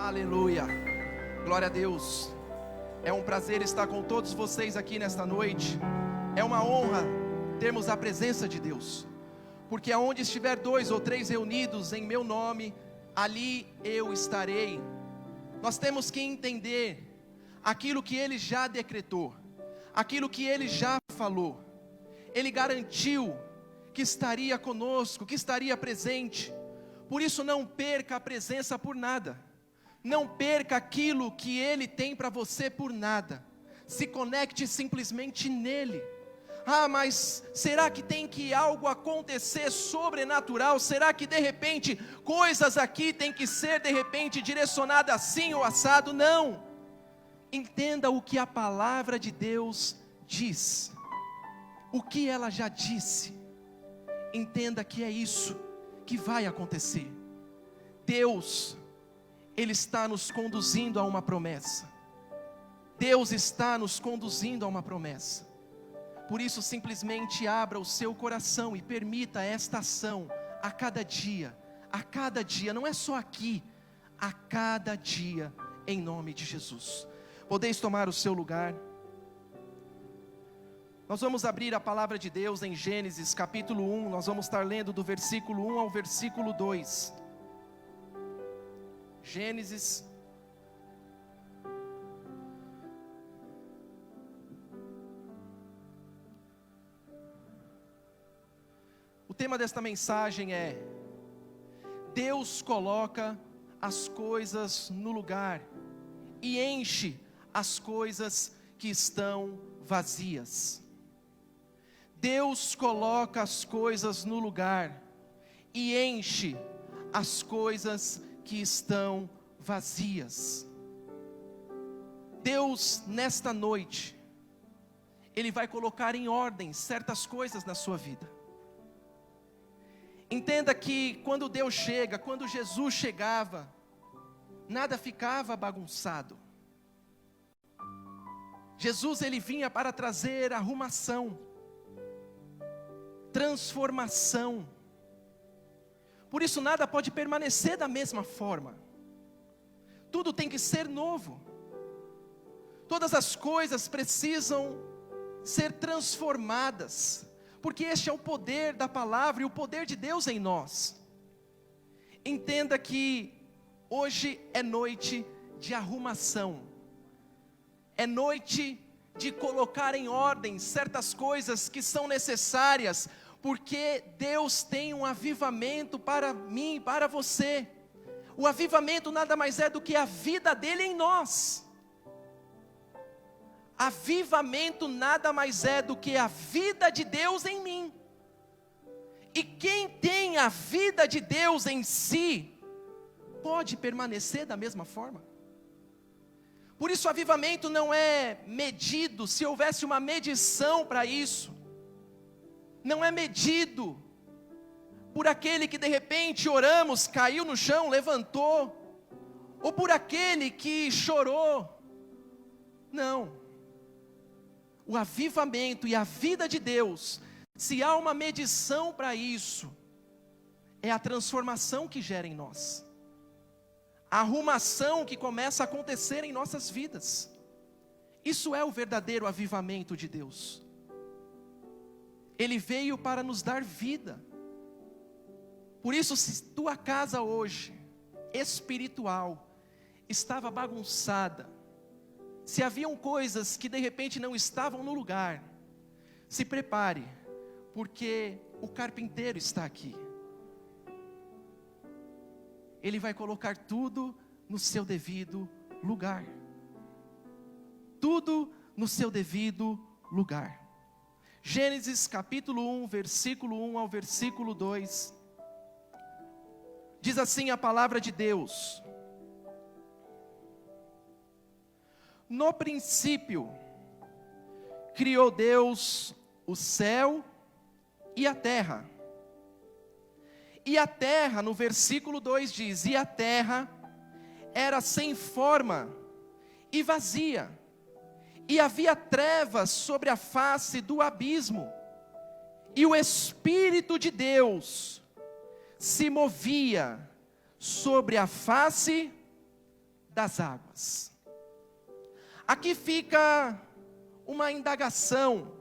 Aleluia, glória a Deus. É um prazer estar com todos vocês aqui nesta noite. É uma honra termos a presença de Deus, porque aonde estiver 2 ou 3 reunidos em meu nome, ali eu estarei. Nós temos que entender aquilo que Ele já decretou, aquilo que Ele já falou. Ele garantiu que estaria conosco, que estaria presente. Por isso não perca a presença por nada. Não perca aquilo que Ele tem para você por nada. Se conecte simplesmente nele. Ah, mas será que tem que algo acontecer sobrenatural? Será que de repente coisas aqui tem que ser de repente direcionadas assim ou assado? Não. Entenda o que a palavra de Deus diz. O que ela já disse. Entenda que é isso que vai acontecer. Deus, Ele está nos conduzindo a uma promessa. Deus está nos conduzindo a uma promessa. Por isso simplesmente abra o seu coração e permita esta ação a cada dia, não é só aqui, a cada dia, em nome de Jesus. Podeis tomar o seu lugar. Nós vamos abrir a palavra de Deus em Gênesis capítulo 1, nós vamos estar lendo do versículo 1 ao versículo 2. Gênesis O tema desta mensagem é: Deus coloca as coisas no lugar e enche as coisas que estão vazias. Deus coloca as coisas no lugar e enche as coisas que estão vazias. Deus, nesta noite, Ele vai colocar em ordem certas coisas na sua vida. Entenda que quando Deus chega, quando Jesus chegava, nada ficava bagunçado. Jesus, Ele vinha para trazer arrumação, transformação. Por isso nada pode permanecer da mesma forma. Tudo tem que ser novo. Todas as coisas precisam ser transformadas, porque este é o poder da palavra e o poder de Deus em nós. Entenda que hoje é noite de arrumação. É noite de colocar em ordem certas coisas que são necessárias, porque Deus tem um avivamento para mim, para você. O avivamento nada mais é do que a vida dele em nós. Avivamento nada mais é do que a vida de Deus em mim. E quem tem a vida de Deus em si, pode permanecer da mesma forma. Por isso o avivamento não é medido, se houvesse uma medição para isso. Não é medido por aquele que de repente oramos, caiu no chão, levantou, ou por aquele que chorou. Não. O avivamento e a vida de Deus, se há uma medição para isso, é a transformação que gera em nós, a arrumação que começa a acontecer em nossas vidas. Isso é o verdadeiro avivamento de Deus. Ele veio para nos dar vida. Por isso, se tua casa hoje, espiritual, estava bagunçada, se haviam coisas que de repente não estavam no lugar, se prepare, porque o carpinteiro está aqui. Ele vai colocar tudo no seu devido lugar. Tudo no seu devido lugar. Gênesis capítulo 1, versículo 1 ao versículo 2. Diz assim a palavra de Deus: No princípio, criou Deus o céu e a terra. E a terra, no versículo 2 diz: e a terra era sem forma e vazia, e havia trevas sobre a face do abismo, e o Espírito de Deus se movia sobre a face das águas. Aqui fica uma indagação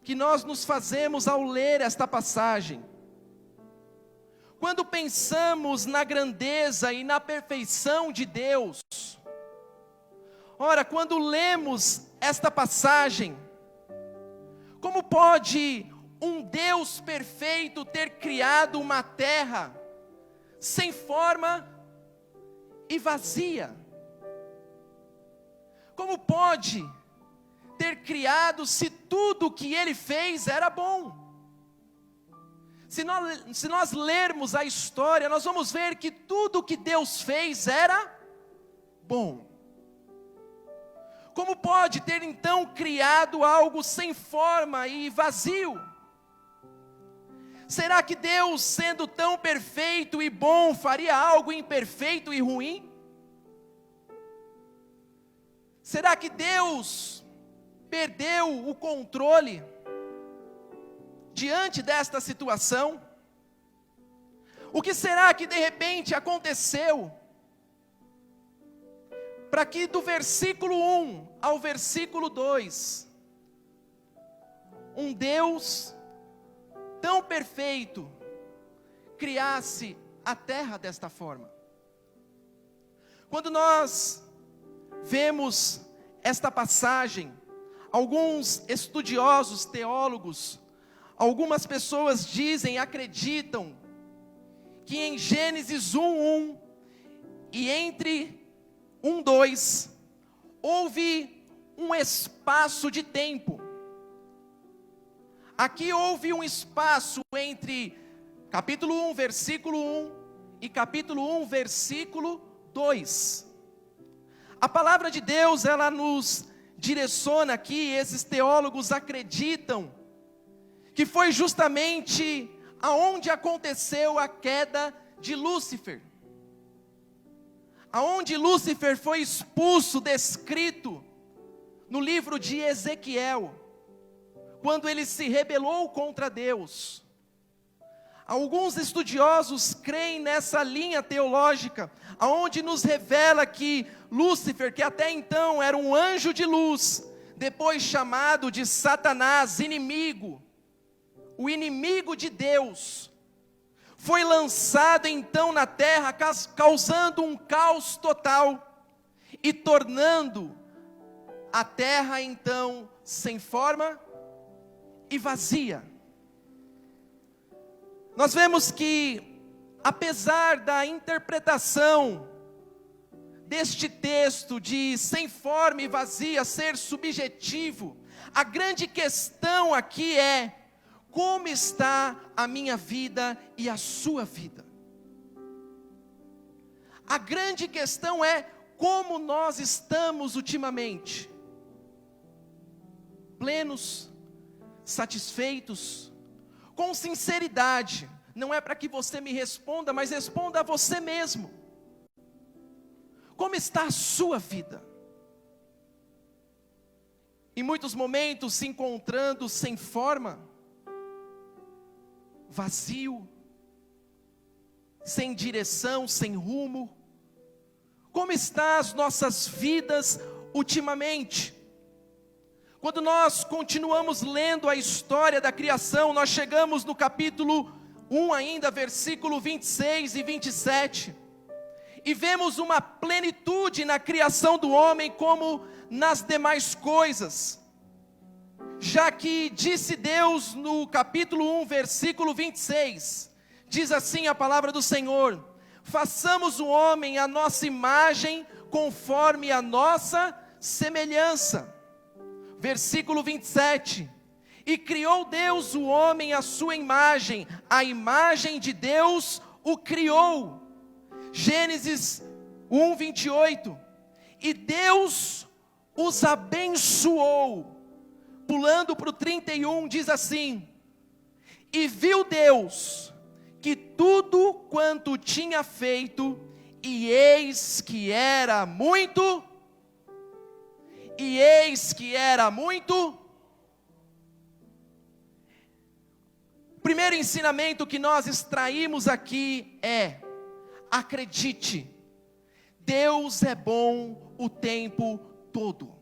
que nós nos fazemos ao ler esta passagem. Quando pensamos na grandeza e na perfeição de Deus, ora, quando lemos esta passagem, como pode um Deus perfeito ter criado uma terra sem forma e vazia? Como pode ter criado se tudo que Ele fez era bom? Se nós lermos a história, nós vamos ver que tudo que Deus fez era bom. Como pode ter então criado algo sem forma e vazio? Será que Deus, sendo tão perfeito e bom, faria algo imperfeito e ruim? Será que Deus perdeu o controle diante desta situação? O que será que de repente aconteceu para que do versículo 1 ao versículo 2, um Deus tão perfeito criasse a terra desta forma? Quando nós vemos esta passagem, alguns estudiosos, teólogos, algumas pessoas dizem, acreditam, que em Gênesis 1:1 e entre 1:2, houve um espaço de tempo. Aqui houve um espaço entre capítulo 1, versículo 1 e capítulo 1, versículo 2. A palavra de Deus, ela nos direciona aqui, esses teólogos acreditam que foi justamente aonde aconteceu a queda de Lúcifer. Aonde Lúcifer foi expulso, descrito no livro de Ezequiel, quando ele se rebelou contra Deus. Alguns estudiosos creem nessa linha teológica, aonde nos revela que Lúcifer, que até então era um anjo de luz, depois chamado de Satanás, inimigo, o inimigo de Deus, foi lançado então na terra, causando um caos total, e tornando a terra então sem forma e vazia. Nós vemos que, apesar da interpretação deste texto de sem forma e vazia ser subjetivo, a grande questão aqui é: como está a minha vida e a sua vida? A grande questão é como nós estamos ultimamente. Plenos, satisfeitos, com sinceridade. Não é para que você me responda, mas responda a você mesmo. Como está a sua vida? Em muitos momentos se encontrando sem forma, vazio, sem direção, sem rumo. Como estão as nossas vidas ultimamente? Quando nós continuamos lendo a história da criação, nós chegamos no capítulo 1 ainda, versículo 26 e 27, e vemos uma plenitude na criação do homem como nas demais coisas. Já que disse Deus no capítulo 1, versículo 26, diz assim a palavra do Senhor: façamos o homem à nossa imagem, conforme a nossa semelhança. Versículo 27, e criou Deus o homem à sua imagem, a imagem de Deus o criou. Gênesis 1, 28, e Deus os abençoou. Pulando para o 31, diz assim: e viu Deus que tudo quanto tinha feito, e eis que era muito. O primeiro ensinamento que nós extraímos aqui é: acredite, Deus é bom o tempo todo.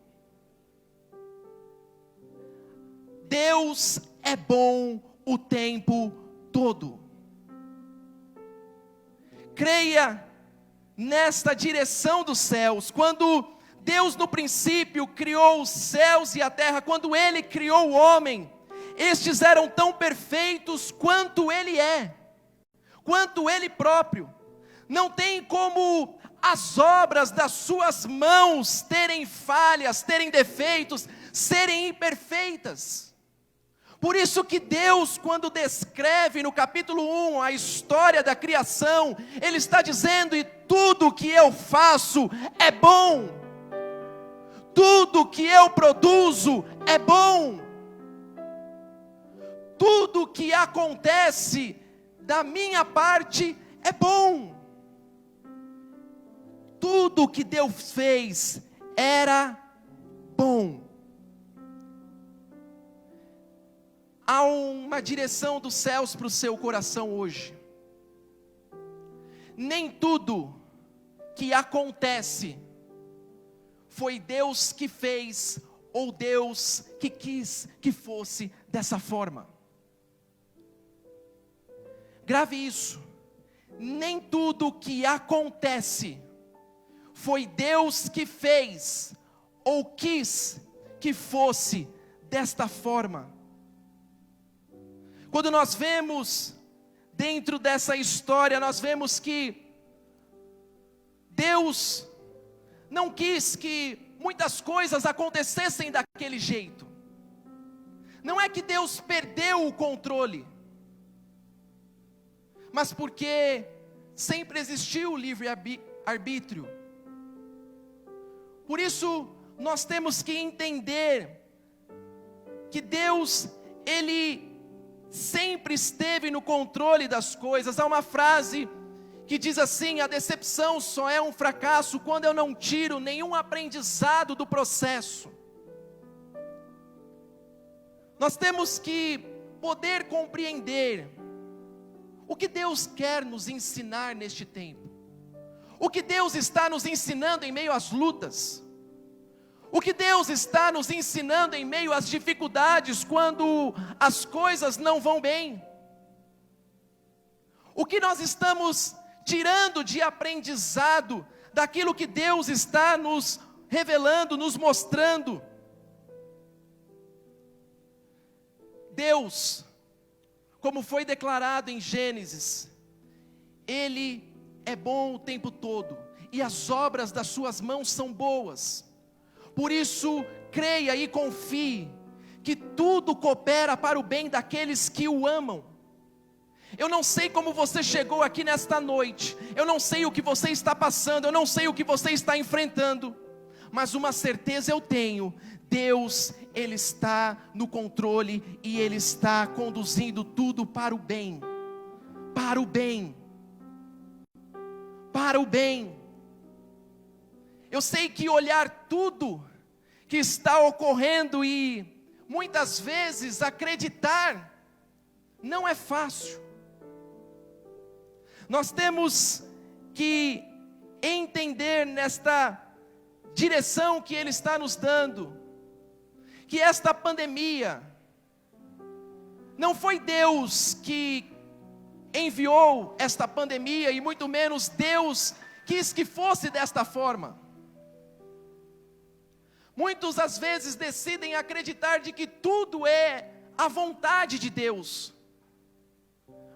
Deus é bom o tempo todo. Creia nesta direção dos céus. Quando Deus no princípio criou os céus e a terra, quando Ele criou o homem, estes eram tão perfeitos quanto Ele é, quanto Ele próprio. Não tem como as obras das suas mãos terem falhas, terem defeitos, serem imperfeitas. Por isso que Deus, quando descreve no capítulo 1 a história da criação, Ele está dizendo: e tudo que eu faço é bom, tudo que eu produzo é bom, tudo que acontece da minha parte é bom. Tudo que Deus fez era bom. Há uma direção dos céus para o seu coração hoje. Nem tudo que acontece foi Deus que fez, ou Deus que quis que fosse dessa forma. Grave isso. Nem tudo que acontece foi Deus que fez, ou quis que fosse desta forma. Quando nós vemos dentro dessa história, nós vemos que Deus não quis que muitas coisas acontecessem daquele jeito. Não é que Deus perdeu o controle, mas porque sempre existiu o livre-arbítrio. Por isso, nós temos que entender que Deus, Ele sempre esteve no controle das coisas. Há uma frase que diz assim: a decepção só é um fracasso quando eu não tiro nenhum aprendizado do processo. Nós temos que poder compreender o que Deus quer nos ensinar neste tempo, o que Deus está nos ensinando em meio às lutas, o que Deus está nos ensinando em meio às dificuldades, quando as coisas não vão bem. O que nós estamos tirando de aprendizado daquilo que Deus está nos revelando, nos mostrando. Deus, como foi declarado em Gênesis, Ele é bom o tempo todo, e as obras das suas mãos são boas. Por isso, creia e confie que tudo coopera para o bem daqueles que o amam. Eu não sei como você chegou aqui nesta noite, eu não sei o que você está passando, eu não sei o que você está enfrentando, mas uma certeza eu tenho: Deus, Ele está no controle e Ele está conduzindo tudo para o bem, para o bem, para o bem. Eu sei que olhar tudo que está ocorrendo e muitas vezes acreditar não é fácil. Nós temos que entender nesta direção que Ele está nos dando, que esta pandemia não foi Deus que enviou esta pandemia, e muito menos Deus quis que fosse desta forma. Muitos às vezes decidem acreditar de que tudo é a vontade de Deus,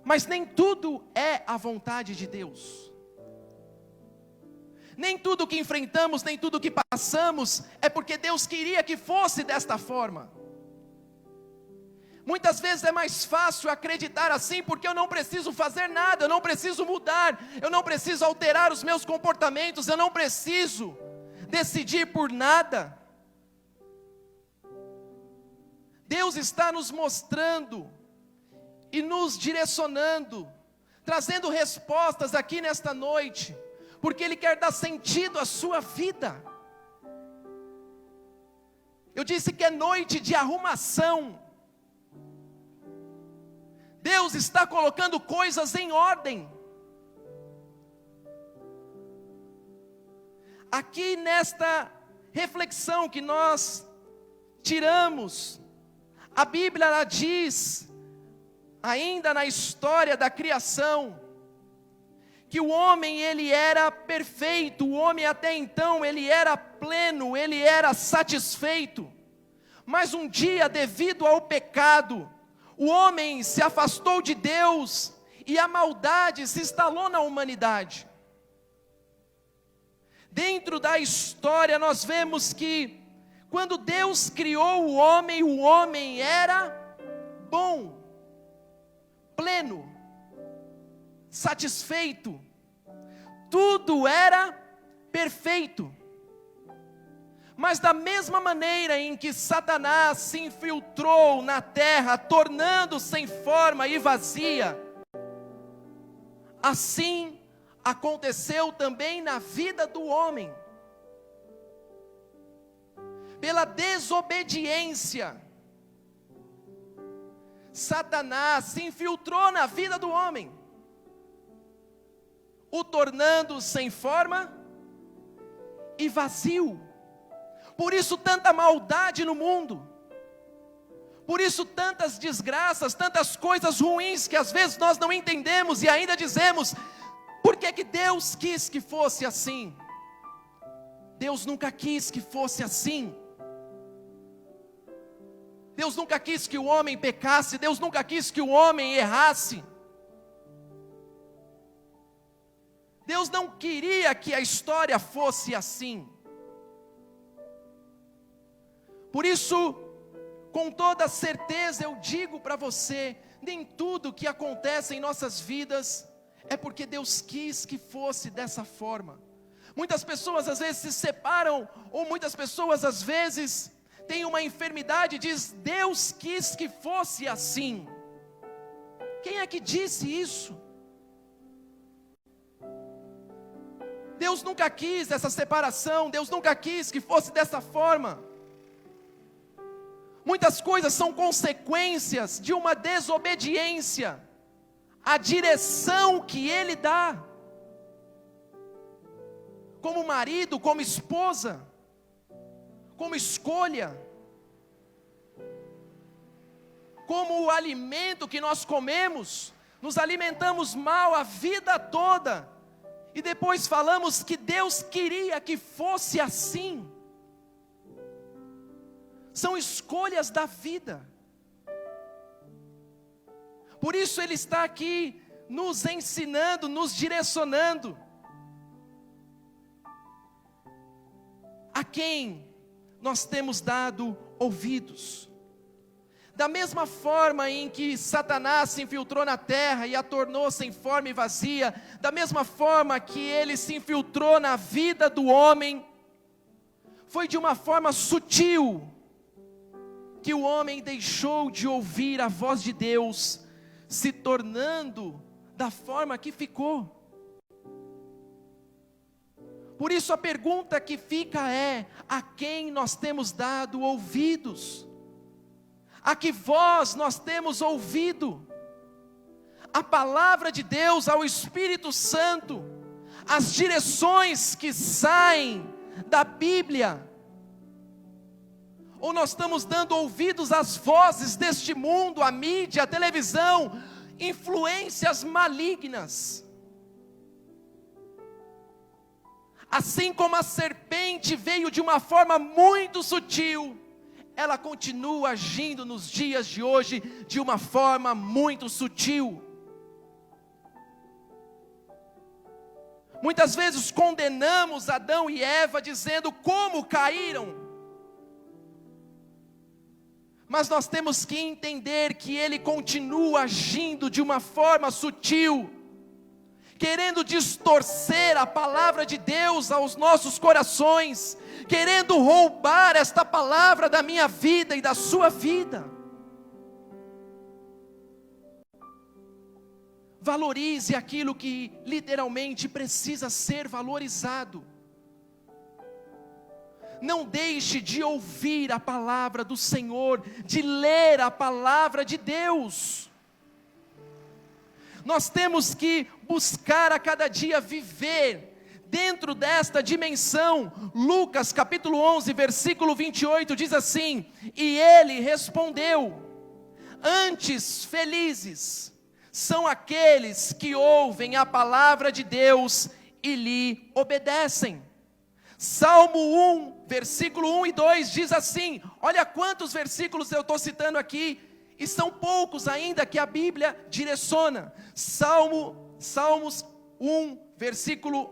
mas nem tudo é a vontade de Deus. Nem tudo que enfrentamos, nem tudo que passamos é porque Deus queria que fosse desta forma. Muitas vezes é mais fácil acreditar assim, porque eu não preciso fazer nada, eu não preciso mudar, eu não preciso alterar os meus comportamentos, eu não preciso decidir por nada. Deus está nos mostrando e nos direcionando, trazendo respostas aqui nesta noite, porque Ele quer dar sentido à sua vida. Eu disse que é noite de arrumação. Deus está colocando coisas em ordem. Aqui nesta reflexão que nós tiramos, a Bíblia ela diz, ainda na história da criação, que o homem ele era perfeito, o homem até então ele era pleno, ele era satisfeito. Mas um dia, devido ao pecado, o homem se afastou de Deus e a maldade se instalou na humanidade. Dentro da história nós vemos que quando Deus criou o homem era bom, pleno, satisfeito, tudo era perfeito. Mas da mesma maneira em que Satanás se infiltrou na terra, tornando sem forma e vazia, assim aconteceu também na vida do homem. Pela desobediência, Satanás se infiltrou na vida do homem, o tornando sem forma e vazio. Por isso tanta maldade no mundo, por isso tantas desgraças, tantas coisas ruins que às vezes nós não entendemos e ainda dizemos: por que que Deus quis que fosse assim? Deus nunca quis que fosse assim. Deus nunca quis que o homem pecasse, Deus nunca quis que o homem errasse. Deus não queria que a história fosse assim. Por isso, com toda certeza eu digo para você, nem tudo que acontece em nossas vidas é porque Deus quis que fosse dessa forma. Muitas pessoas às vezes se separam, ou muitas pessoas às vezes têm uma enfermidade e diz: Deus quis que fosse assim. Quem é que disse isso? Deus nunca quis essa separação, Deus nunca quis que fosse dessa forma. Muitas coisas são consequências de uma desobediência à direção que Ele dá. Como marido, como esposa, como escolha, como o alimento que nós comemos, nos alimentamos mal a vida toda, e depois falamos que Deus queria que fosse assim. São escolhas da vida. Por isso Ele está aqui nos ensinando, nos direcionando. A quem nós temos dado ouvidos? Da mesma forma em que Satanás se infiltrou na terra e a tornou sem forma e vazia, da mesma forma que ele se infiltrou na vida do homem, foi de uma forma sutil que o homem deixou de ouvir a voz de Deus, se tornando da forma que ficou. Por isso a pergunta que fica é: a quem nós temos dado ouvidos? A que voz nós temos ouvido? A palavra de Deus, ao Espírito Santo, as direções que saem da Bíblia? Ou nós estamos dando ouvidos às vozes deste mundo, à mídia, à televisão, influências malignas? Assim como a serpente veio de uma forma muito sutil, ela continua agindo nos dias de hoje de uma forma muito sutil. Muitas vezes condenamos Adão e Eva dizendo como caíram. Mas nós temos que entender que ele continua agindo de uma forma sutil, querendo distorcer a palavra de Deus aos nossos corações, querendo roubar esta palavra da minha vida e da sua vida. Valorize aquilo que literalmente precisa ser valorizado. Não deixe de ouvir a palavra do Senhor, de ler a palavra de Deus. Nós temos que buscar a cada dia viver Dentro desta dimensão, Lucas capítulo 11, versículo 28 diz assim: e ele respondeu: antes felizes são aqueles que ouvem a palavra de Deus e lhe obedecem. Salmo 1, versículo 1 e 2 diz assim, olha quantos versículos eu estou citando aqui, e são poucos ainda que a Bíblia direciona. Salmos 1,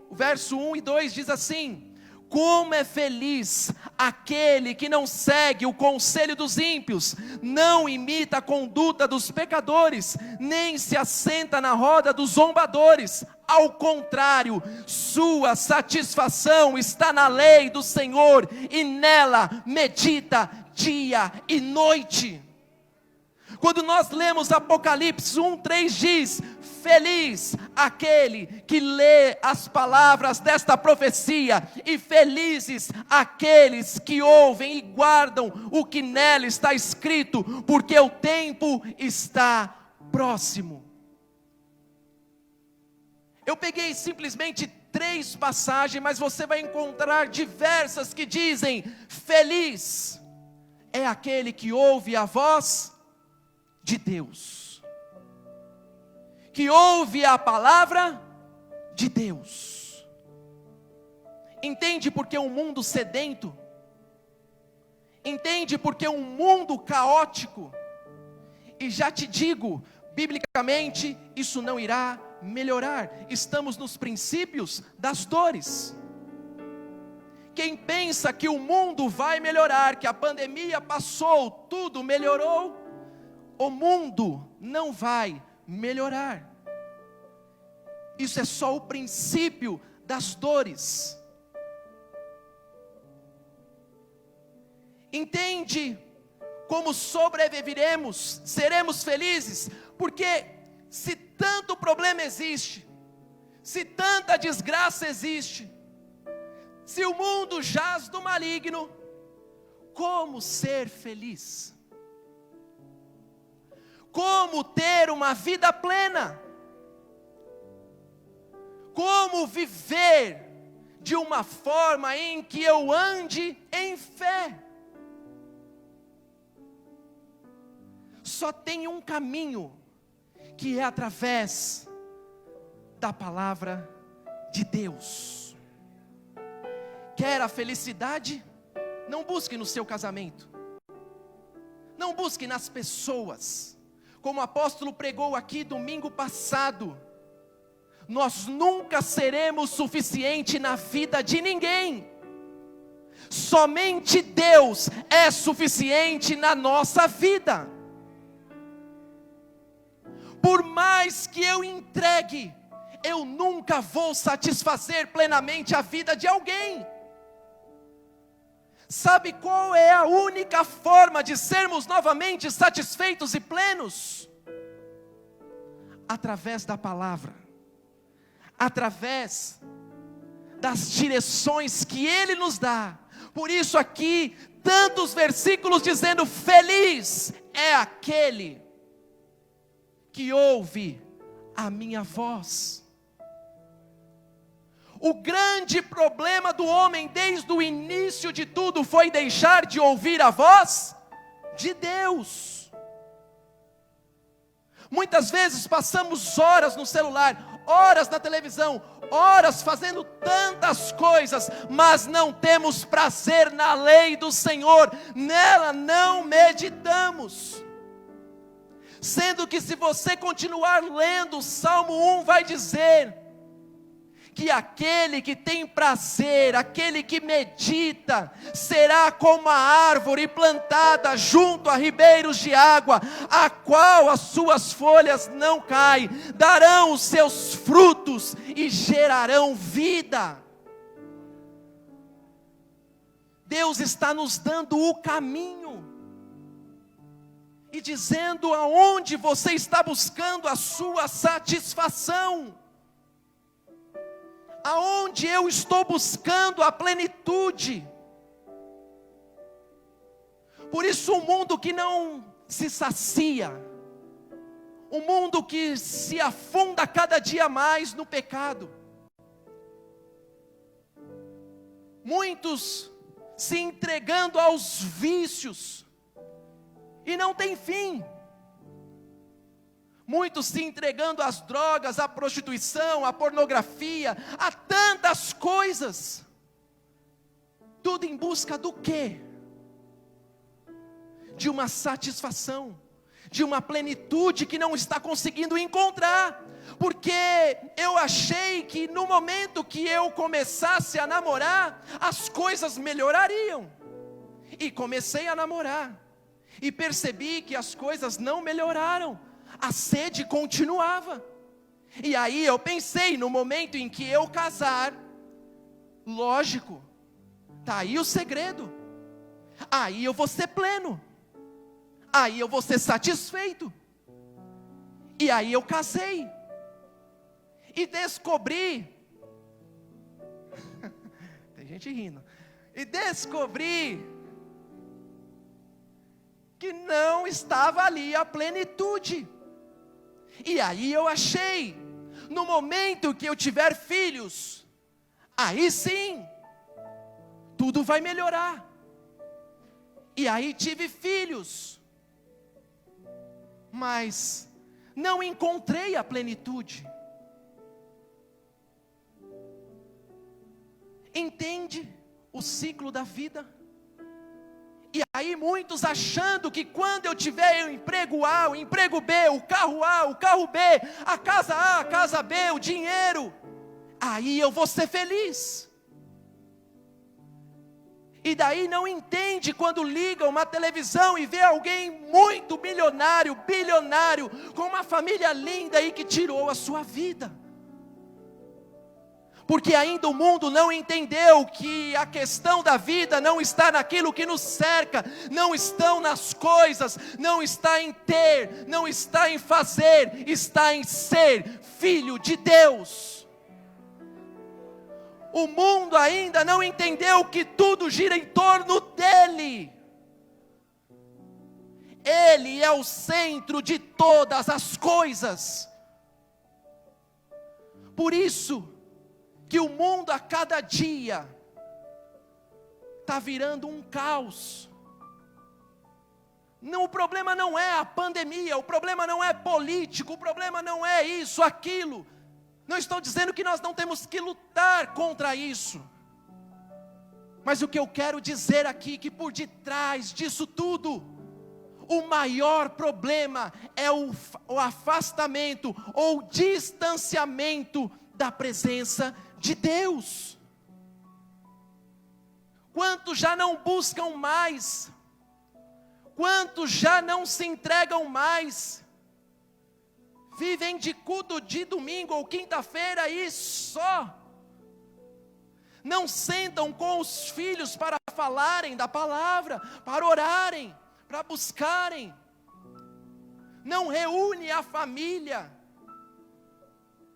verso 1 e 2 diz assim: como é feliz aquele que não segue o conselho dos ímpios, não imita a conduta dos pecadores, nem se assenta na roda dos zombadores. Ao contrário, sua satisfação está na lei do Senhor, e nela medita dia e noite. Quando nós lemos Apocalipse 1:3 diz: feliz aquele que lê as palavras desta profecia, e felizes aqueles que ouvem e guardam o que nela está escrito, porque o tempo está próximo. Eu peguei simplesmente 3 passagens, mas você vai encontrar diversas que dizem: feliz é aquele que ouve a voz de Deus, que ouve a palavra de Deus. Entende porque um mundo sedento? Entende porque um mundo caótico? E já te digo, biblicamente, isso não irá melhorar. Estamos nos princípios das dores. Quem pensa que o mundo vai melhorar, que a pandemia passou, tudo melhorou, o mundo não vai melhorar. Isso é só o princípio das dores. Entende como sobreviveremos, seremos felizes? Porque se tanto problema existe, se tanta desgraça existe, se o mundo jaz do maligno, como ser feliz? Como ter uma vida plena? Como viver de uma forma em que eu ande em fé? Só tem um caminho, que é através da palavra de Deus. Quer a felicidade? Não busque no seu casamento, não busque nas pessoas. Como o apóstolo pregou aqui domingo passado, nós nunca seremos suficiente na vida de ninguém. Somente Deus é suficiente na nossa vida. Por mais que eu entregue, eu nunca vou satisfazer plenamente a vida de alguém. Sabe qual é a única forma de sermos novamente satisfeitos e plenos? Através da palavra, através das direções que Ele nos dá. Por isso aqui, tantos versículos dizendo: feliz é aquele que ouve a minha voz. O grande problema do homem desde o início de tudo foi deixar de ouvir a voz de Deus. Muitas vezes passamos horas no celular, horas na televisão, horas fazendo tantas coisas, mas não temos prazer na lei do Senhor, nela não meditamos. Sendo que se você continuar lendo, o Salmo 1 vai dizer que aquele que tem prazer, aquele que medita, será como a árvore plantada junto a ribeiros de água, a qual as suas folhas não caem, darão os seus frutos e gerarão vida. Deus está nos dando o caminho e dizendo aonde você está buscando a sua satisfação. Aonde eu estou buscando a plenitude. Por isso um mundo que não se sacia, um mundo que se afunda cada dia mais no pecado, muitos se entregando aos vícios, e não tem fim. Muitos se entregando às drogas, à prostituição, à pornografia, a tantas coisas. Tudo em busca do quê? De uma satisfação, de uma plenitude que não está conseguindo encontrar. Porque eu achei que no momento que eu começasse a namorar, as coisas melhorariam. E comecei a namorar, e percebi que as coisas não melhoraram. A sede continuava. E aí eu pensei, no momento em que eu casar, lógico, está aí o segredo. Aí eu vou ser pleno. Aí eu vou ser satisfeito. E aí eu casei. E descobri. Tem gente rindo. E descobri que não estava ali a plenitude. E aí eu achei, no momento que eu tiver filhos, aí sim, tudo vai melhorar. E aí tive filhos, mas não encontrei a plenitude. Entende o ciclo da vida? E aí muitos achando que quando eu tiver o emprego A, o emprego B, o carro B, a casa B, o dinheiro, aí eu vou ser feliz. E daí não entende quando liga uma televisão e vê alguém muito milionário, bilionário, com uma família linda aí que tirou a sua vida. Porque ainda o mundo não entendeu que a questão da vida não está naquilo que nos cerca, não estão nas coisas, não está em ter, não está em fazer, está em ser filho de Deus. O mundo ainda não entendeu que tudo gira em torno dele. Ele é o centro de todas as coisas. Por isso que o mundo a cada dia está virando um caos. Não, o problema não é a pandemia, o problema não é político, o problema não é isso, aquilo. Não estou dizendo que nós não temos que lutar contra isso. Mas o que eu quero dizer aqui, que por detrás disso tudo, o maior problema é o afastamento ou distanciamento da presença de Deus. Quantos já não buscam mais? Quantos já não se entregam mais? Vivem de culto de domingo ou quinta-feira e só. Não sentam com os filhos para falarem da palavra, para orarem, para buscarem. Não reúne a família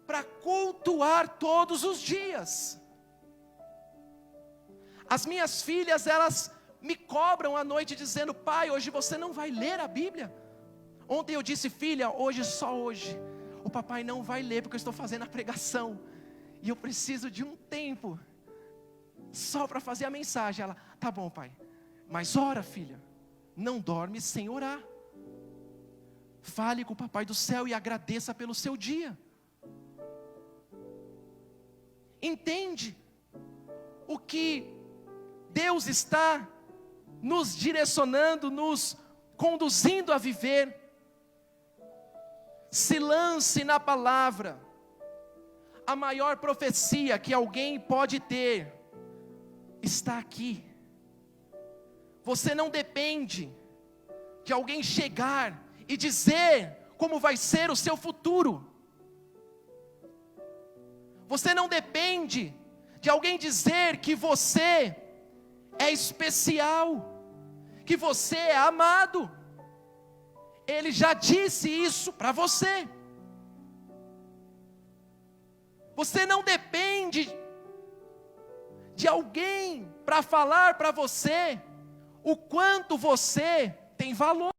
para cultuar todos os dias. As minhas filhas, elas me cobram à noite dizendo: pai, hoje você não vai ler a Bíblia? Ontem eu disse: filha, hoje, só hoje, o papai não vai ler porque eu estou fazendo a pregação, e eu preciso de um tempo, só para fazer a mensagem. Ela: tá bom pai, mas ora filha, não dorme sem orar. Fale com o papai do céu e agradeça pelo seu dia. Entende o que Deus está nos direcionando, nos conduzindo a viver? Se lance na palavra. A maior profecia que alguém pode ter está aqui. Você não depende de alguém chegar e dizer como vai ser o seu futuro. Você não depende de alguém dizer que você é especial, que você é amado. Ele já disse isso para você. Você não depende de alguém para falar para você o quanto você tem valor.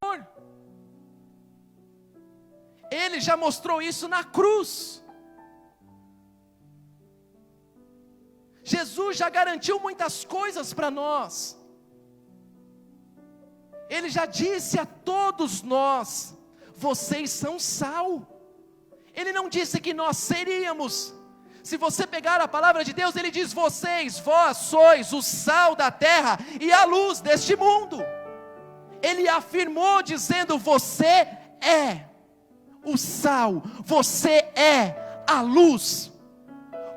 Ele já mostrou isso na cruz. Jesus já garantiu muitas coisas para nós. Ele já disse a todos nós: vocês são sal. Ele não disse que nós seríamos. Se você pegar a palavra de Deus, ele diz: vós sois o sal da terra e a luz deste mundo. Ele afirmou dizendo: você é o sal, você é a luz.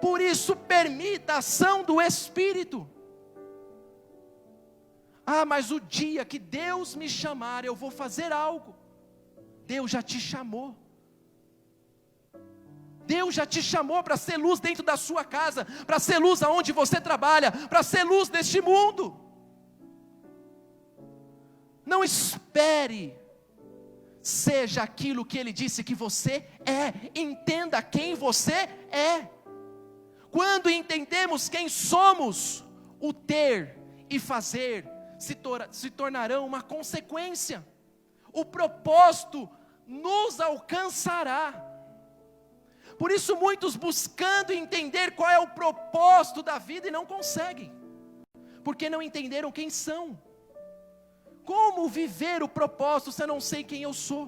Por isso permita a ação do Espírito. Ah, mas o dia que Deus me chamar, eu vou fazer algo. Deus já te chamou. Deus já te chamou para ser luz dentro da sua casa, para ser luz aonde você trabalha, para ser luz neste mundo. Não espere, seja aquilo que Ele disse que você é, entenda quem você é. Quando entendemos quem somos, o ter e fazer se tornarão uma consequência. O propósito nos alcançará. Por isso muitos buscando entender qual é o propósito da vida e não conseguem, porque não entenderam quem são. Como viver o propósito se eu não sei quem eu sou?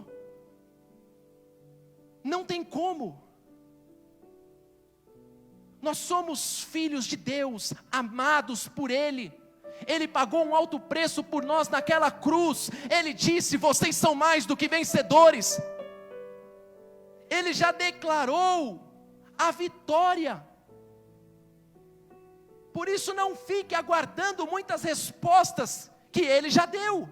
Não tem como. Nós somos filhos de Deus, amados por Ele. Ele pagou um alto preço por nós naquela cruz. Ele disse: vocês são mais do que vencedores. Ele já declarou a vitória. Por isso não fique aguardando muitas respostas que Ele já deu.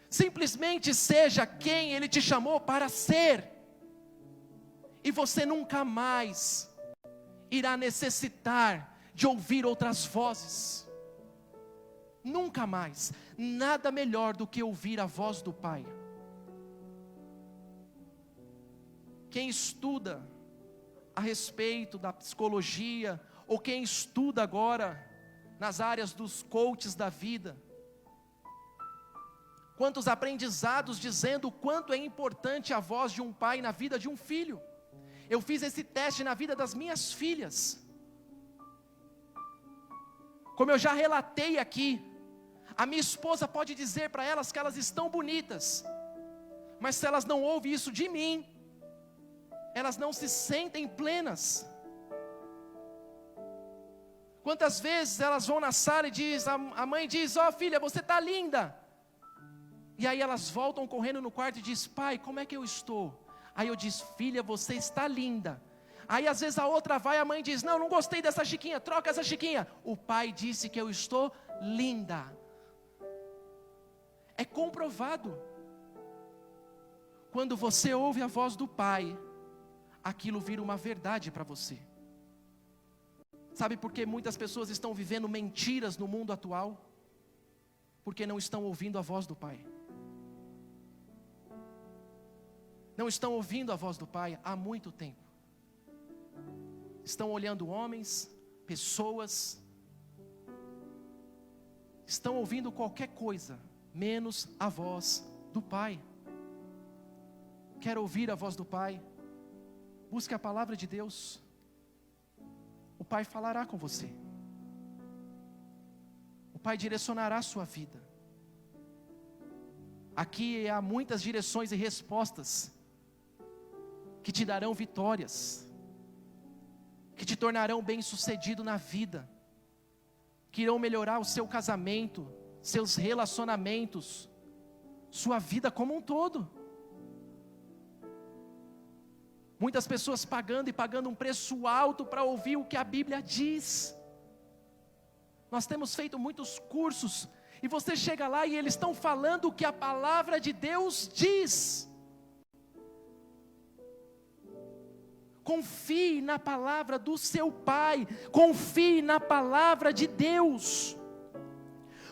Simplesmente seja quem Ele te chamou para ser. E você nunca mais irá necessitar de ouvir outras vozes. Nunca mais. Nada melhor do que ouvir a voz do Pai. Quem estuda a respeito da psicologia, ou quem estuda agora nas áreas dos coaches da vida, quantos aprendizados dizendo o quanto é importante a voz de um pai na vida de um filho. Eu fiz esse teste na vida das minhas filhas. Como eu já relatei aqui, a minha esposa pode dizer para elas que elas estão bonitas, mas se elas não ouvem isso de mim, elas não se sentem plenas. Quantas vezes elas vão na sala e a mãe diz: ó filha, você está linda. E aí elas voltam correndo no quarto e diz: pai, como é que eu estou? Aí eu diz: filha, você está linda. Aí às vezes a outra vai, a mãe diz: não gostei dessa chiquinha, troca essa chiquinha. O pai disse que eu estou linda. É comprovado. Quando você ouve a voz do pai, aquilo vira uma verdade para você. Sabe por que muitas pessoas estão vivendo mentiras no mundo atual? Porque não estão ouvindo a voz do Pai. Não estão ouvindo a voz do Pai há muito tempo. Estão olhando homens, pessoas, estão ouvindo qualquer coisa, menos a voz do Pai. Quer ouvir a voz do Pai? Busque a palavra de Deus. O Pai falará com você. O Pai direcionará a sua vida. Aqui há muitas direções e respostas que te darão vitórias, que te tornarão bem-sucedido na vida, que irão melhorar o seu casamento, seus relacionamentos, sua vida como um todo. Muitas pessoas pagando um preço alto para ouvir o que a Bíblia diz. Nós temos feito muitos cursos, e você chega lá e eles estão falando o que a palavra de Deus diz. Confie na palavra do seu Pai, confie na palavra de Deus.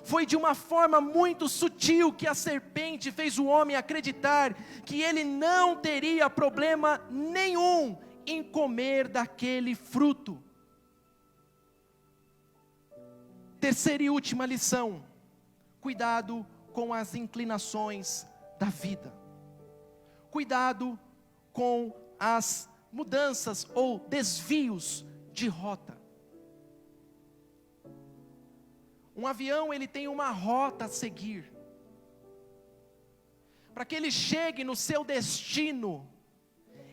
Foi de uma forma muito sutil que a serpente fez o homem acreditar que ele não teria problema nenhum em comer daquele fruto. Terceira e última lição: cuidado com as inclinações da vida. Cuidado com as mudanças ou desvios de rota. Um avião, ele tem uma rota a seguir. Para que ele chegue no seu destino,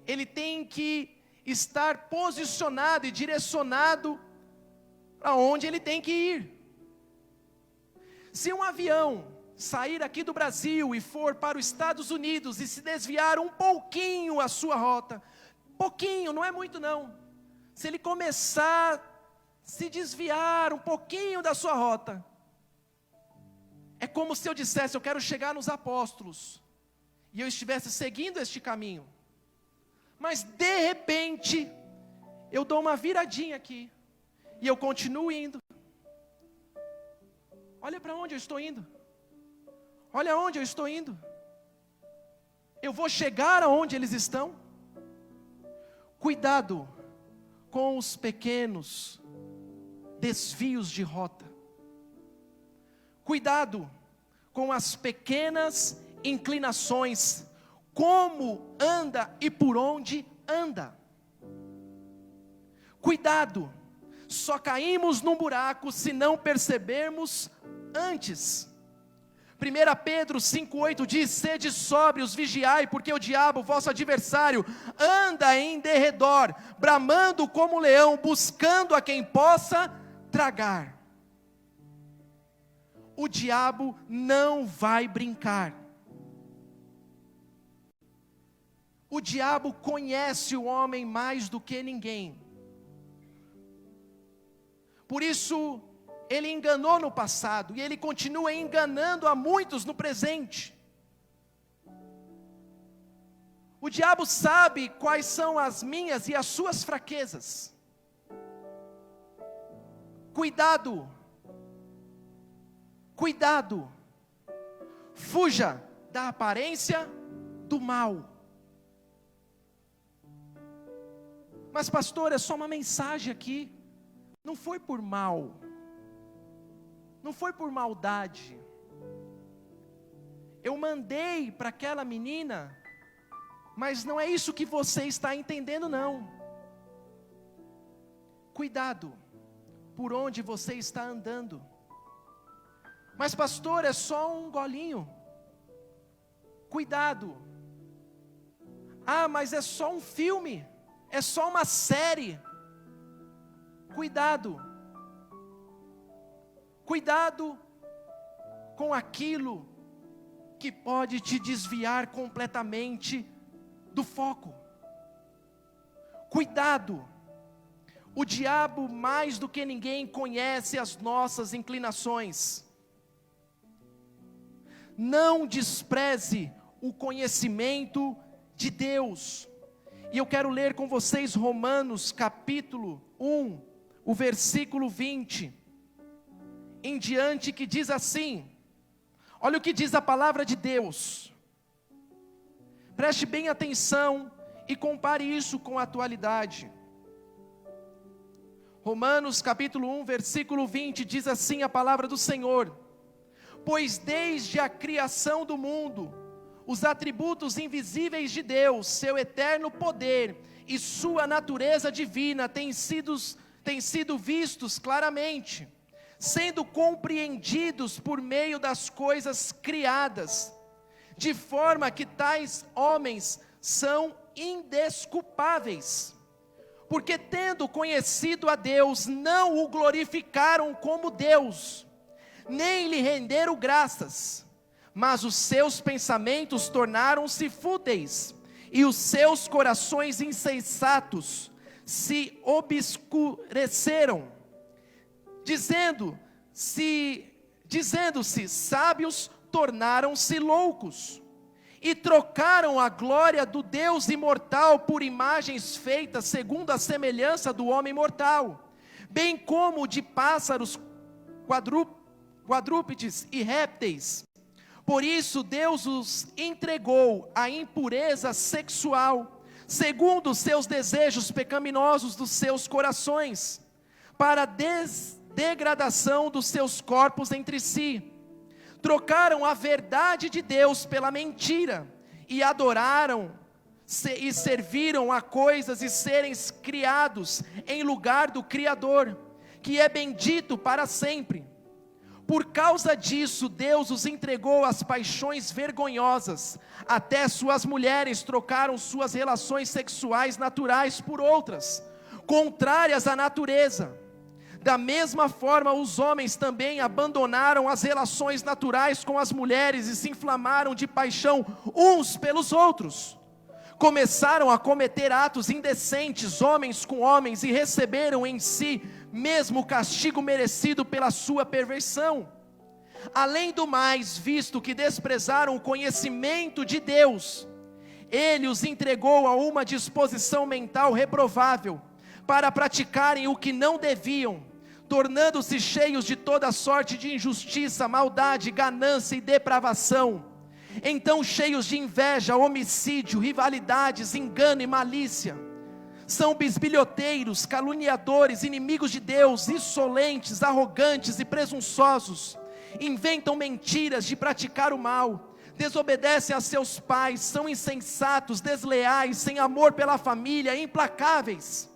ele tem que estar posicionado e direcionado para onde ele tem que ir. Se um avião sair aqui do Brasil e for para os Estados Unidos e se desviar um pouquinho a sua rota, pouquinho, não é muito não. Se ele começar a se desviar um pouquinho da sua rota, é como se eu dissesse, eu quero chegar nos apóstolos, e eu estivesse seguindo este caminho, mas de repente, eu dou uma viradinha aqui, e eu continuo indo. Olha para onde eu estou indo. Olha onde eu estou indo. Eu vou chegar aonde eles estão? Cuidado com os pequenos desvios de rota. Cuidado com as pequenas inclinações. Como anda e por onde anda. Cuidado. Só caímos num buraco se não percebermos antes. 1 Pedro 5,8 diz: sede sóbrios, vigiai, porque o diabo, vosso adversário, anda em derredor, bramando como leão, buscando a quem possa tragar. O diabo não vai brincar. O diabo conhece o homem mais do que ninguém. Por isso, ele enganou no passado, e ele continua enganando a muitos no presente. O diabo sabe quais são as minhas e as suas fraquezas. Cuidado, cuidado, fuja da aparência do mal. Mas pastor, é só uma mensagem aqui, não foi por mal. Não foi por maldade. Eu mandei para aquela menina, mas não é isso que você está entendendo não. Cuidado, por onde você está andando. Mas pastor, é só um golinho. Cuidado. Ah, mas é só um filme, é só uma série. Cuidado. Cuidado com aquilo que pode te desviar completamente do foco. Cuidado. O diabo mais do que ninguém conhece as nossas inclinações. Não despreze o conhecimento de Deus. E eu quero ler com vocês Romanos capítulo 1, o versículo 20. Em diante, que diz assim, olha o que diz a palavra de Deus, preste bem atenção e compare isso com a atualidade. Romanos capítulo 1, versículo 20, diz assim a palavra do Senhor: pois desde a criação do mundo, os atributos invisíveis de Deus, seu eterno poder e sua natureza divina têm sido vistos claramente, sendo compreendidos por meio das coisas criadas, de forma que tais homens são indesculpáveis, porque tendo conhecido a Deus, não o glorificaram como Deus, nem lhe renderam graças, mas os seus pensamentos tornaram-se fúteis, e os seus corações insensatos se obscureceram, dizendo-se sábios, tornaram-se loucos, e trocaram a glória do Deus imortal por imagens feitas segundo a semelhança do homem mortal, bem como de pássaros, quadrúpedes e répteis. Por isso Deus os entregou à impureza sexual, segundo os seus desejos pecaminosos dos seus corações, para degradação dos seus corpos entre si. Trocaram a verdade de Deus pela mentira, e adoraram e serviram a coisas e seres criados em lugar do Criador, que é bendito para sempre. Por causa disso, Deus os entregou às paixões vergonhosas. Até suas mulheres trocaram suas relações sexuais naturais por outras, contrárias à natureza. Da mesma forma, os homens também abandonaram as relações naturais com as mulheres e se inflamaram de paixão uns pelos outros. Começaram a cometer atos indecentes, homens com homens, e receberam em si mesmo o castigo merecido pela sua perversão. Além do mais, visto que desprezaram o conhecimento de Deus, Ele os entregou a uma disposição mental reprovável, para praticarem o que não deviam, tornando-se cheios de toda sorte de injustiça, maldade, ganância e depravação. Então, cheios de inveja, homicídio, rivalidades, engano e malícia, são bisbilhoteiros, caluniadores, inimigos de Deus, insolentes, arrogantes e presunçosos, inventam mentiras de praticar o mal, desobedecem a seus pais, são insensatos, desleais, sem amor pela família, implacáveis.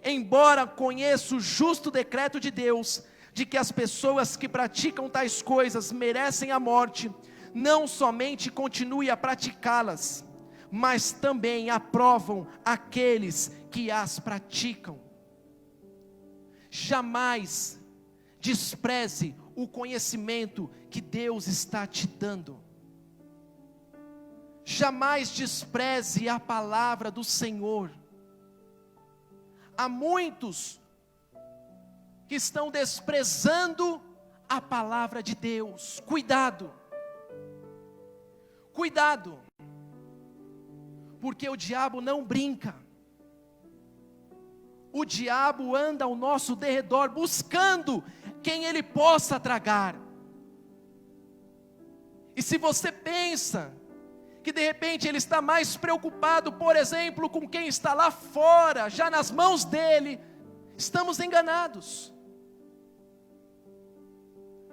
Embora conheça o justo decreto de Deus, de que as pessoas que praticam tais coisas merecem a morte, não somente continue a praticá-las, mas também aprovam aqueles que as praticam. Jamais despreze o conhecimento que Deus está te dando. Jamais despreze a palavra do Senhor. Há muitos que estão desprezando a palavra de Deus. Cuidado. Cuidado. Porque o diabo não brinca. O diabo anda ao nosso derredor buscando quem ele possa tragar. E se você pensa que de repente ele está mais preocupado, por exemplo, com quem está lá fora, já nas mãos dele, estamos enganados.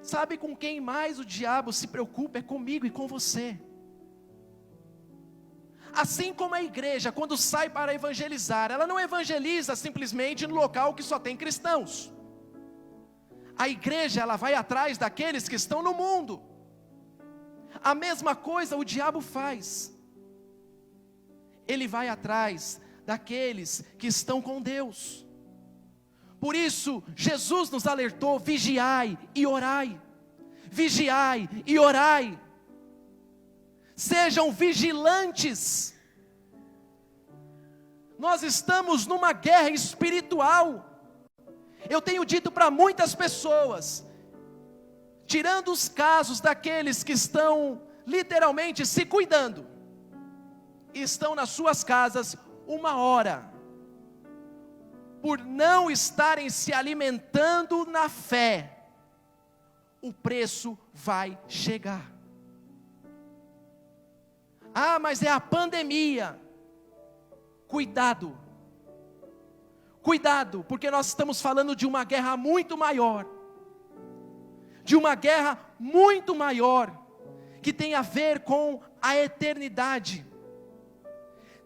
Sabe com quem mais o diabo se preocupa? É comigo e com você. Assim como a igreja, quando sai para evangelizar, ela não evangeliza simplesmente no local que só tem cristãos. A igreja, ela vai atrás daqueles que estão no mundo. A mesma coisa o diabo faz. Ele vai atrás daqueles que estão com Deus. Por isso, Jesus nos alertou: vigiai e orai. Vigiai e orai. Sejam vigilantes. Nós estamos numa guerra espiritual. Eu tenho dito para muitas pessoas, tirando os casos daqueles que estão literalmente se cuidando, estão nas suas casas 1 hora, por não estarem se alimentando na fé, o preço vai chegar. Ah, mas é a pandemia. Cuidado. Cuidado, porque nós estamos falando de uma guerra muito maior. De uma guerra muito maior, que tem a ver com a eternidade.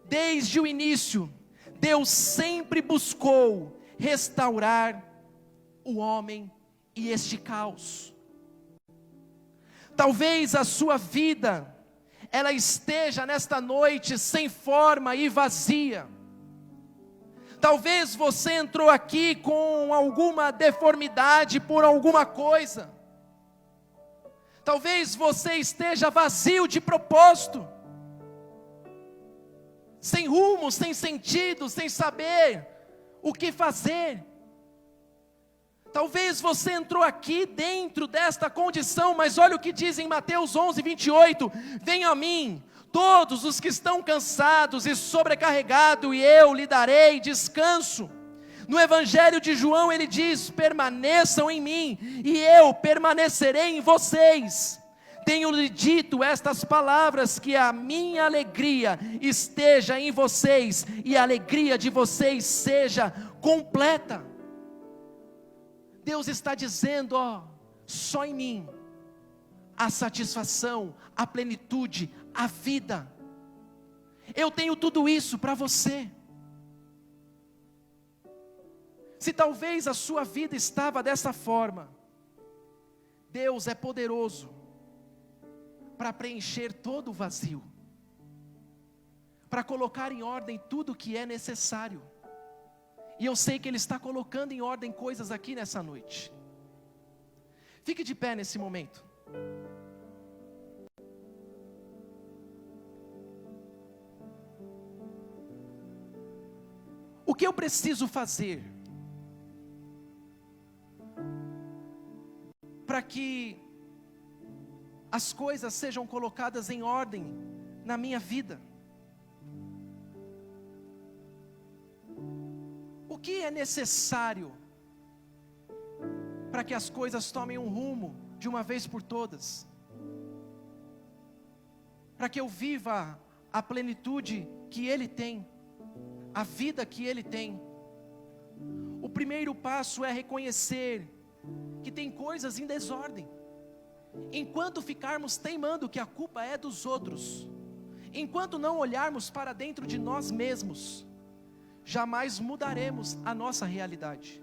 Desde o início, Deus sempre buscou restaurar o homem e este caos. Talvez a sua vida, ela esteja nesta noite sem forma e vazia. Talvez você entrou aqui com alguma deformidade por alguma coisa. Talvez você esteja vazio de propósito, sem rumo, sem sentido, sem saber o que fazer. Talvez você entrou aqui dentro desta condição, mas olha o que diz em Mateus 11:28, venham a mim, todos os que estão cansados e sobrecarregados, e eu lhe darei descanso. No Evangelho de João ele diz, permaneçam em mim, e eu permanecerei em vocês. Tenho-lhe dito estas palavras, que a minha alegria esteja em vocês, e a alegria de vocês seja completa. Deus está dizendo, só em mim, a satisfação, a plenitude, a vida. Eu tenho tudo isso para você. Se talvez a sua vida estava dessa forma, Deus é poderoso para preencher todo o vazio, para colocar em ordem tudo que é necessário. E eu sei que Ele está colocando em ordem coisas aqui nessa noite. Fique de pé nesse momento. O que eu preciso fazer para que as coisas sejam colocadas em ordem na minha vida? O que é necessário para que as coisas tomem um rumo de uma vez por todas? Para que eu viva a plenitude que Ele tem, a vida que Ele tem. O primeiro passo é reconhecer que tem coisas em desordem. Enquanto ficarmos teimando que a culpa é dos outros, enquanto não olharmos para dentro de nós mesmos, jamais mudaremos a nossa realidade.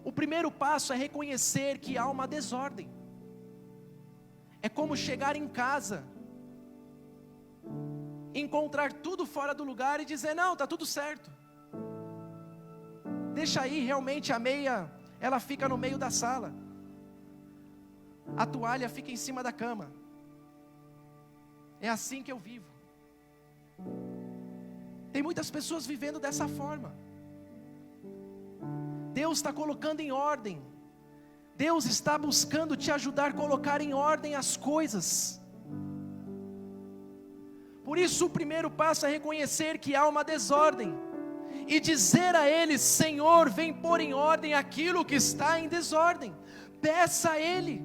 O primeiro passo é reconhecer que há uma desordem. É como chegar em casa, encontrar tudo fora do lugar e dizer: não, está tudo certo. Deixa aí, realmente a meia, ela fica no meio da sala. A toalha fica em cima da cama. É assim que eu vivo. Tem muitas pessoas vivendo dessa forma. Deus está colocando em ordem. Deus está buscando te ajudar a colocar em ordem as coisas. Por isso o primeiro passo é reconhecer que há uma desordem e dizer a Ele: Senhor, vem pôr em ordem aquilo que está em desordem. Peça a Ele.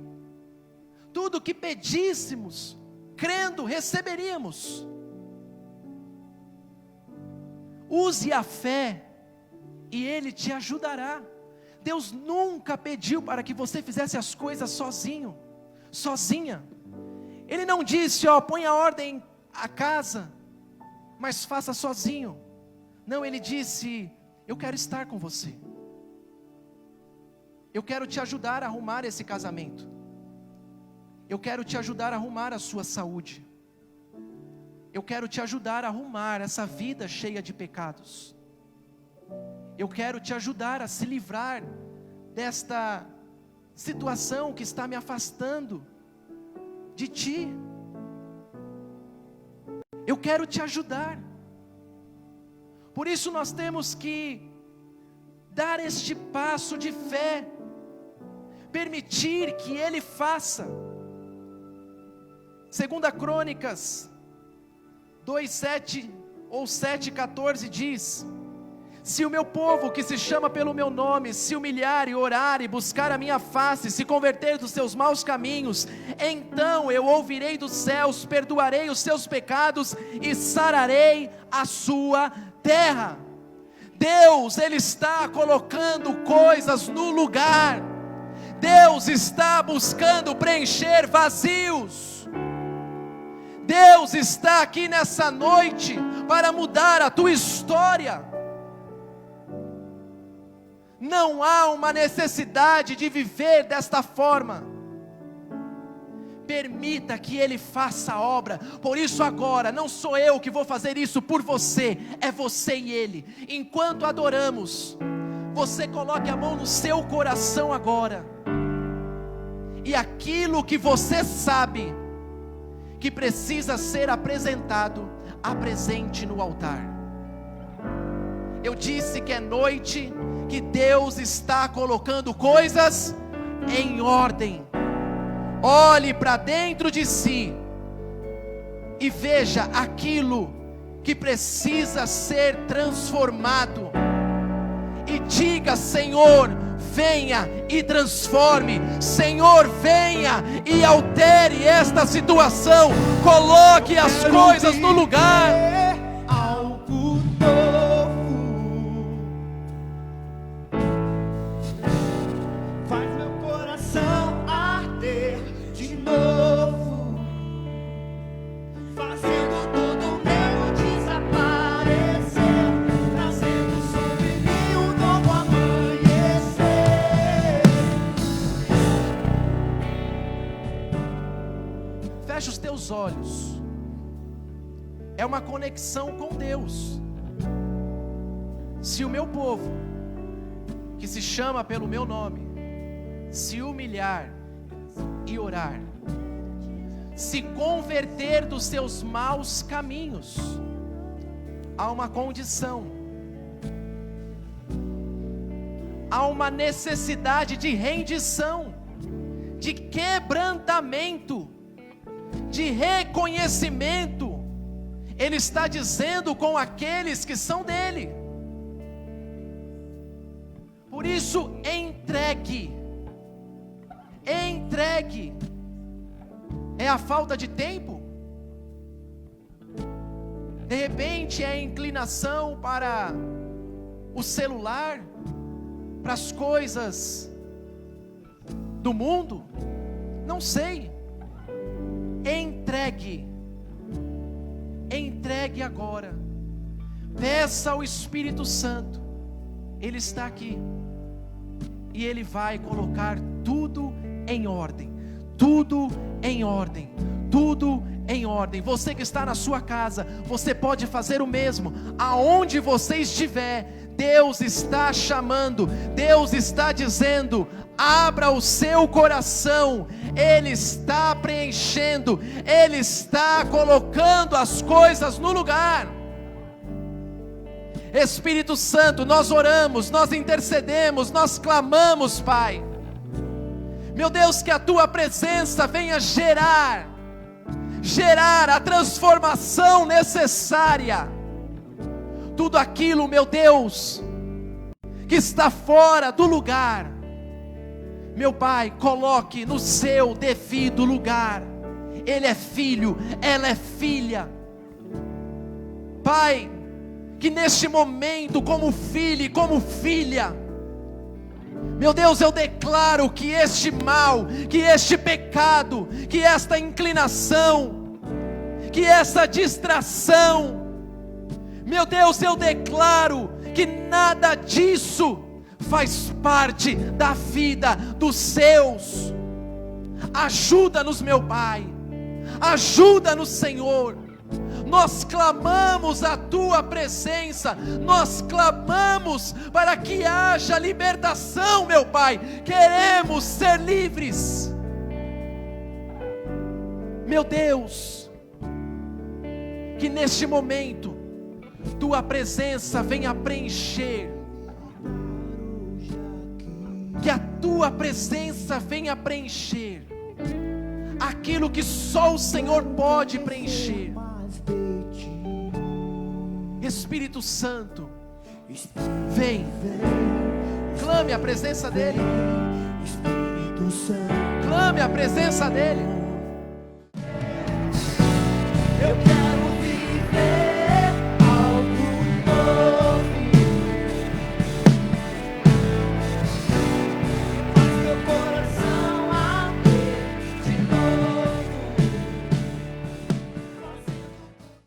Tudo que pedíssemos, crendo, receberíamos. Use a fé e Ele te ajudará. Deus nunca pediu para que você fizesse as coisas sozinho, sozinha. Ele não disse: ó, põe a ordem a casa, mas faça sozinho. Não, Ele disse: eu quero estar com você. Eu quero te ajudar a arrumar esse casamento. Eu quero te ajudar a arrumar a sua saúde. Eu quero te ajudar a arrumar essa vida cheia de pecados. Eu quero te ajudar a se livrar desta situação que está me afastando de ti. Eu quero te ajudar. Por isso nós temos que dar este passo de fé, permitir que Ele faça. 2 Crônicas 2:7 ou 7:14 diz: se o meu povo que se chama pelo meu nome se humilhar e orar e buscar a minha face, se converter dos seus maus caminhos, então eu ouvirei dos céus, perdoarei os seus pecados e sararei a sua terra. Deus, Ele está colocando coisas no lugar. Deus está buscando preencher vazios. Deus está aqui nessa noite para mudar a tua história. Não há uma necessidade de viver desta forma. Permita que Ele faça a obra. Por isso agora, não sou eu que vou fazer isso por você, é você e Ele. Enquanto adoramos, você coloque a mão no seu coração agora. E aquilo que você sabe que precisa ser apresentado, apresente no altar. Eu disse que é noite, que Deus está colocando coisas em ordem. Olhe para dentro de si e veja aquilo que precisa ser transformado. E diga: Senhor, venha e transforme. Senhor, venha e altere esta situação. Coloque as coisas no lugar. Algo novo. Faz meu coração arder de novo, fazendo todo o medo desaparecer, trazendo sobre mim um novo amanhecer. olhos. É uma conexão com Deus. Se o meu povo, que se chama pelo meu nome, se humilhar e orar, se converter dos seus maus caminhos, há uma condição, há uma necessidade de rendição, de quebrantamento, de reconhecimento. Ele está dizendo com aqueles que são dele. Por isso, entregue. É a falta de tempo? De repente é a inclinação para o celular, para as coisas do mundo? Não sei. Entregue agora. Peça ao Espírito Santo. Ele está aqui. E Ele vai colocar tudo em ordem. Tudo em ordem. Tudo em ordem. Você que está na sua casa, você pode fazer o mesmo. Aonde você estiver, Deus está chamando. Deus está dizendo: abra o seu coração. Ele está preenchendo. Ele está colocando as coisas no lugar. Espírito Santo, nós oramos, nós intercedemos, nós clamamos, Pai. Meu Deus, que a Tua presença venha gerar a transformação necessária. Tudo aquilo, meu Deus, que está fora do lugar, meu Pai, coloque no seu devido lugar. Ele é filho, ela é filha. Pai, que neste momento, como filho e como filha, meu Deus, eu declaro que este mal, que este pecado, que esta inclinação, que essa distração, meu Deus, eu declaro que nada disso faz parte da vida dos seus. Ajuda-nos, meu Pai, ajuda-nos, Senhor. Nós clamamos a Tua presença, nós clamamos para que haja libertação, meu Pai. Queremos ser livres, meu Deus. Que neste momento Tua presença venha preencher, que a Tua presença venha preencher aquilo que só o Senhor pode preencher. Espírito Santo, vem, clame a presença dEle, clame a presença dEle.